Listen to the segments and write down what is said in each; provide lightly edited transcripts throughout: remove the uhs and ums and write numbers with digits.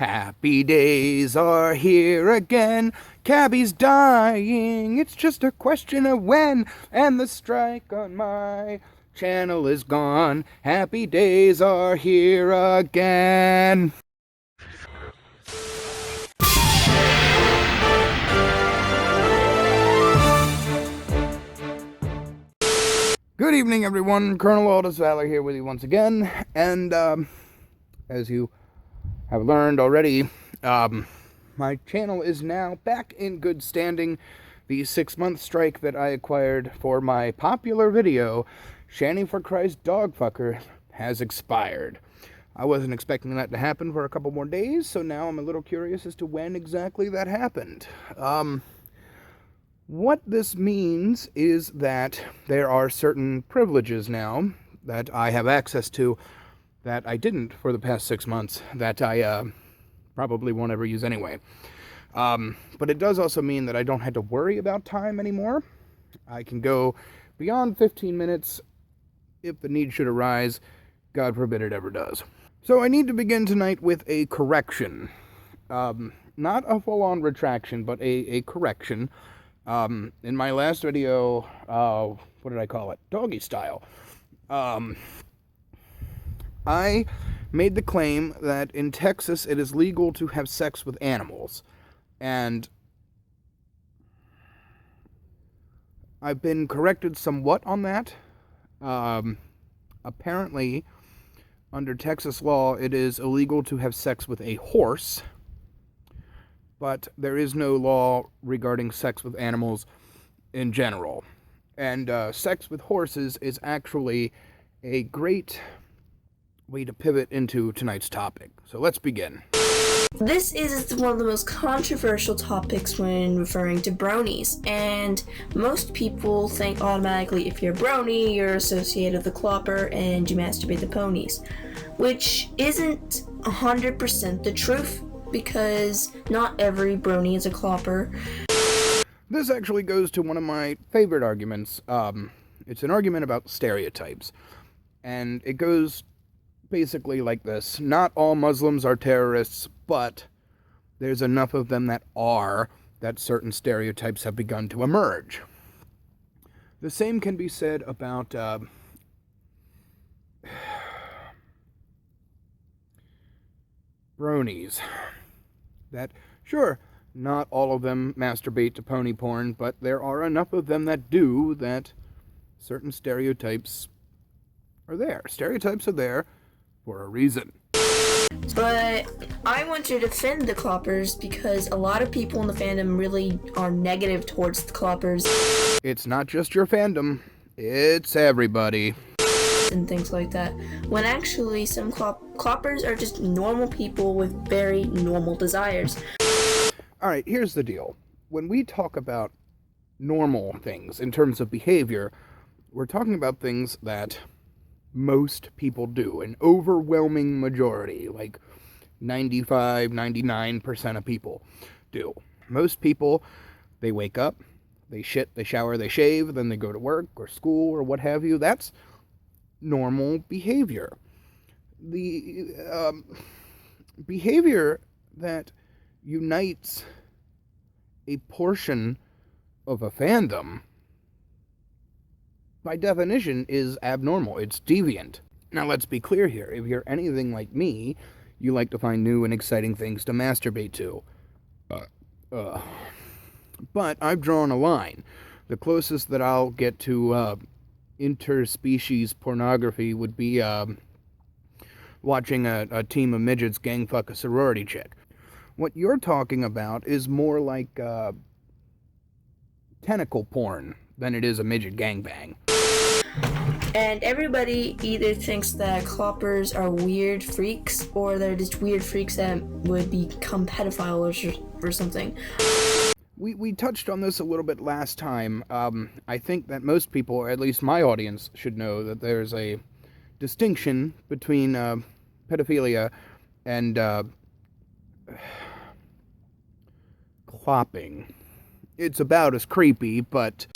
Happy days are here again. Cabby's dying, it's just a question of when. And the strike on my channel is gone. Happy days are here again. Good evening, everyone. Colonel Aldus, Valor here with you once again. And as you have learned already, my channel is now back in good standing. The 6-month strike that I acquired for my popular video, Shanny for Christ Dogfucker, has expired. I wasn't expecting that to happen for a couple more days, so now I'm a little curious as to when exactly that happened. What this means is that there are certain privileges now that I have access to that I didn't for the past 6 months, that I probably won't ever use anyway. But it does also mean that I don't have to worry about time anymore. I can go beyond 15 minutes if the need should arise. God forbid it ever does. So I need to begin tonight with a correction. Not a full-on retraction, but a correction. In my last video, what did I call it? Doggy style. I made the claim that in Texas it is legal to have sex with animals. And I've been corrected somewhat on that. Apparently, under Texas law, it is illegal to have sex with a horse. But there is no law regarding sex with animals in general. And sex with horses is actually a great way to pivot into tonight's topic. So let's begin. This is one of the most controversial topics when referring to bronies, and most people think automatically if you're a brony, you're associated with the Clopper and you masturbate the ponies, which isn't 100% the truth, because not every brony is a Clopper. This actually goes to one of my favorite arguments. It's an argument about stereotypes. And it goes basically like this. Not all Muslims are terrorists, but there's enough of them that are, that certain stereotypes have begun to emerge. The same can be said about bronies. That, sure, not all of them masturbate to pony porn, but there are enough of them that do, that certain stereotypes are there. Stereotypes are there for a reason. But I want to defend the Cloppers because a lot of people in the fandom really are negative towards the Cloppers. It's not just your fandom, it's everybody. And things like that, when actually some Cloppers are just normal people with very normal desires. Alright, here's the deal. When we talk about normal things in terms of behavior, we're talking about things that most people do, an overwhelming majority, like 95, 99% of people do. Most people, they wake up, they shit, they shower, they shave, then they go to work or school or what have you. That's normal behavior. The behavior that unites a portion of a fandom, by definition, is abnormal. It's deviant. Now, let's be clear here. If you're anything like me, you like to find new and exciting things to masturbate to. But I've drawn a line. The closest that I'll get to interspecies pornography would be watching a team of midgets gang fuck a sorority chick. What you're talking about is more like tentacle porn than it is a midget gangbang. And everybody either thinks that Cloppers are weird freaks, or they're just weird freaks that would become pedophiles or something. We touched on this a little bit last time. I think that most people, or at least my audience, should know that there's a distinction between pedophilia and clopping. It's about as creepy, but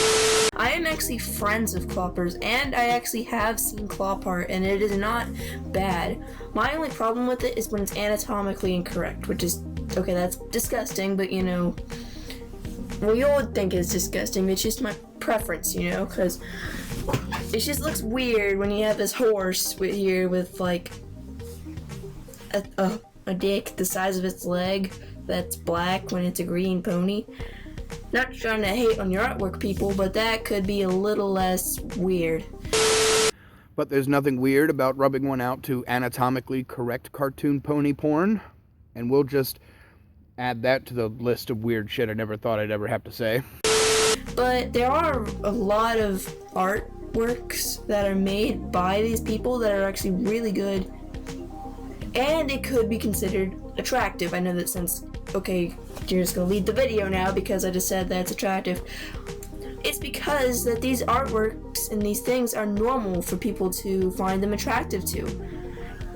I am actually friends with Cloppers, and I actually have seen Clop art, and it is not bad. My only problem with it is when it's anatomically incorrect, which is, okay, that's disgusting, but well, you would think it's disgusting. It's just my preference, because it just looks weird when you have this horse with like a dick the size of its leg that's black when it's a green pony. Not trying to hate on your artwork, people, but that could be a little less weird. But there's nothing weird about rubbing one out to anatomically correct cartoon pony porn, and we'll just add that to the list of weird shit I never thought I'd ever have to say. But there are a lot of artworks that are made by these people that are actually really good, and it could be considered attractive. I know that since, okay, you're just gonna lead the video now because I just said that it's attractive. It's because that these artworks and these things are normal for people to find them attractive to.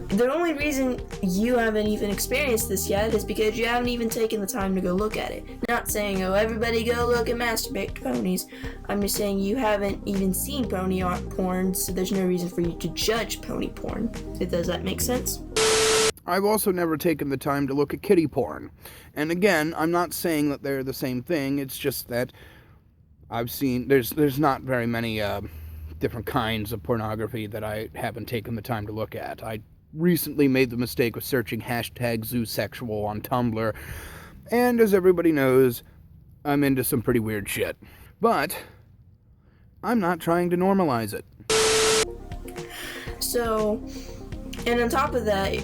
The only reason you haven't even experienced this yet is because you haven't even taken the time to go look at it. Not saying, oh, everybody go look at masturbate to ponies. I'm just saying you haven't even seen pony art porn, so there's no reason for you to judge pony porn. Does that make sense? I've also never taken the time to look at kitty porn. And again, I'm not saying that they're the same thing, it's just that I've seen, there's not very many different kinds of pornography that I haven't taken the time to look at. I recently made the mistake of searching #zoosexual on Tumblr, and as everybody knows, I'm into some pretty weird shit. But I'm not trying to normalize it. So, and on top of that,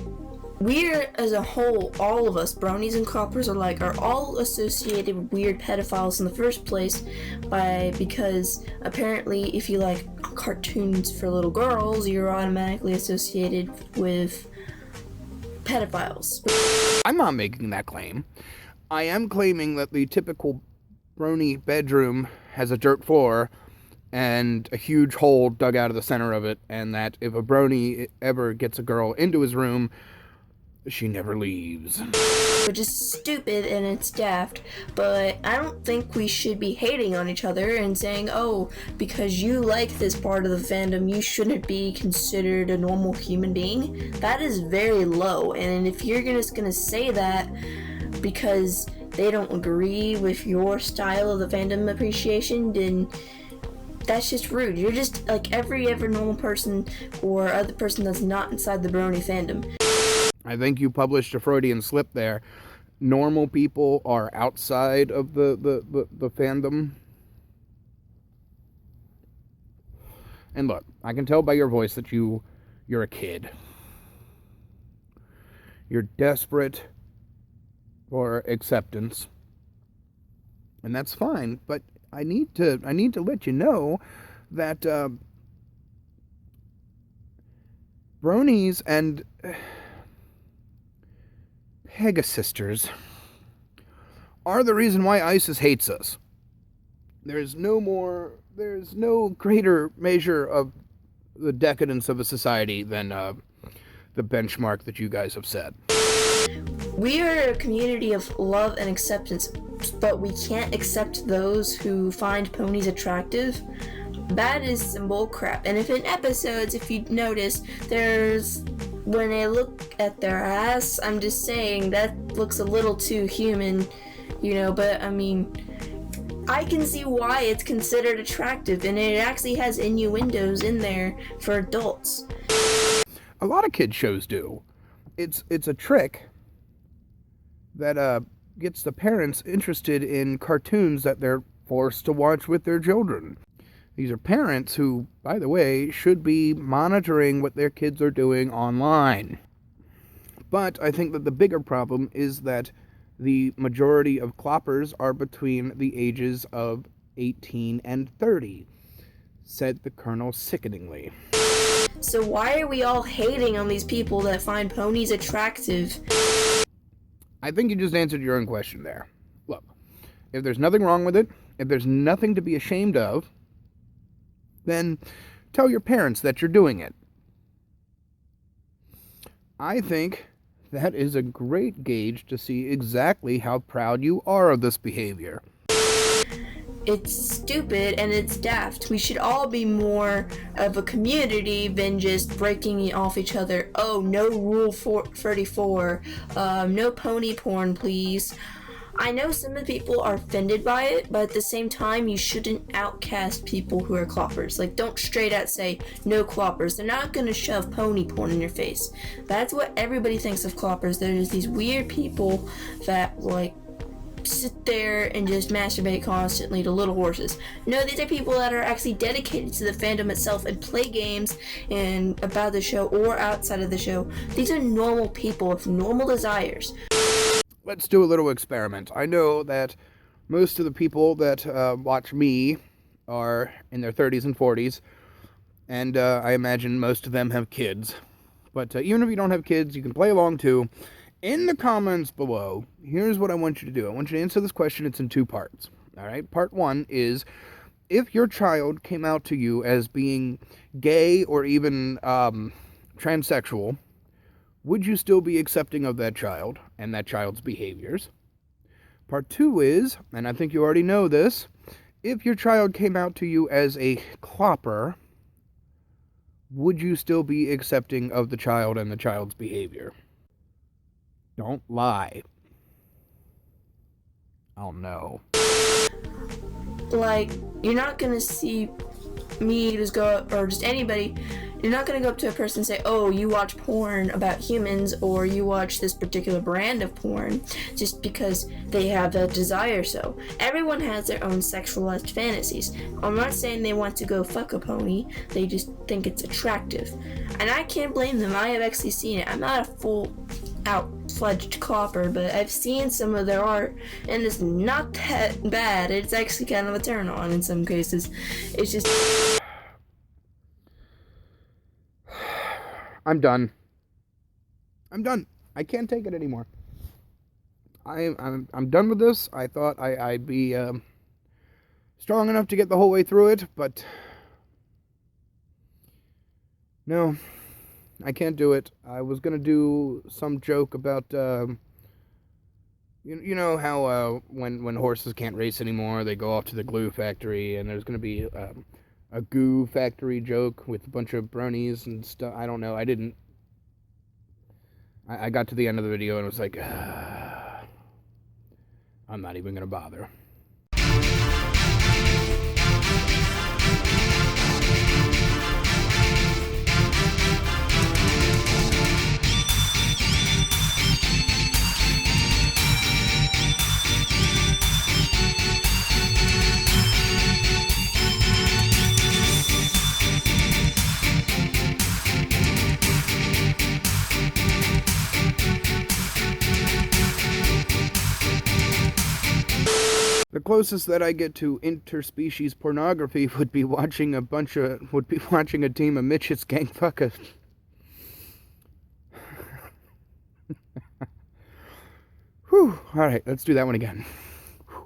we're, as a whole, all of us, bronies and cloppers alike, are all associated with weird pedophiles in the first place because apparently if you like cartoons for little girls, you're automatically associated with pedophiles. I'm not making that claim. I am claiming that the typical brony bedroom has a dirt floor and a huge hole dug out of the center of it, and that if a brony ever gets a girl into his room, she never leaves. Which is stupid and it's daft, but I don't think we should be hating on each other and saying, oh, because you like this part of the fandom, you shouldn't be considered a normal human being. That is very low, and if you're just gonna say that because they don't agree with your style of the fandom appreciation, then that's just rude. You're just like every other normal person or other person that's not inside the brony fandom. I think you published a Freudian slip there. Normal people are outside of the fandom. And look, I can tell by your voice that you're a kid. You're desperate for acceptance. And that's fine, but I need to let you know that bronies and pegasisters are the reason why ISIS hates us. There's no greater measure of the decadence of a society than the benchmark that you guys have set. We are a community of love and acceptance, but we can't accept those who find ponies attractive. That is some bull crap. And if in episodes, if you notice, when I look at their ass, I'm just saying that looks a little too human, but I mean, I can see why it's considered attractive, and it actually has innuendos in there for adults. A lot of kids shows do. It's a trick that gets the parents interested in cartoons that they're forced to watch with their children. These are parents who, by the way, should be monitoring what their kids are doing online. But I think that the bigger problem is that the majority of cloppers are between the ages of 18 and 30, said the Colonel sickeningly. So why are we all hating on these people that find ponies attractive? I think you just answered your own question there. Look, if there's nothing wrong with it, if there's nothing to be ashamed of, then tell your parents that you're doing it. I think that is a great gauge to see exactly how proud you are of this behavior. It's stupid and it's daft. We should all be more of a community than just breaking off each other. Oh, no rule 34. No pony porn, please. I know some of the people are offended by it, but at the same time, you shouldn't outcast people who are cloppers. Like, don't straight out say, no cloppers. They're not gonna shove pony porn in your face. That's what everybody thinks of cloppers. There's these weird people that, like, sit there and just masturbate constantly to little horses. No, these are people that are actually dedicated to the fandom itself and play games and about the show or outside of the show. These are normal people with normal desires. Let's do a little experiment. I know that most of the people that watch me are in their 30s and 40s, and I imagine most of them have kids. But even if you don't have kids, you can play along too. In the comments below, here's what I want you to do. I want you to answer this question. It's in 2 parts. All right? Part 1 is, if your child came out to you as being gay or even transsexual, would you still be accepting of that child and that child's behaviors? Part 2 is, and I think you already know this, if your child came out to you as a clopper, would you still be accepting of the child and the child's behavior? Don't lie. Oh no. Like, you're not gonna see me just go up, or just anybody, you're not gonna go up to a person and say, oh, you watch porn about humans, or you watch this particular brand of porn, just because they have that desire. So everyone has their own sexualized fantasies. I'm not saying they want to go fuck a pony, they just think it's attractive, and I can't blame them. I have actually seen it. I'm not a full out-fledged clopper, but I've seen some of their art, and it's not that bad. It's actually kind of a turn on in some cases. It's just, I'm done. I can't take it anymore. I'm done with this. I thought I'd be strong enough to get the whole way through it, but no, I can't do it. I was gonna do some joke about you know how when horses can't race anymore, they go off to the glue factory, and there's gonna be a goo factory joke with a bunch of bronies and stuff. I don't know. I got to the end of the video and was like, I'm not even gonna bother. The closest that I get to interspecies pornography would be watching a team of midgets gang fuck us. Whew. All right, let's do that one again.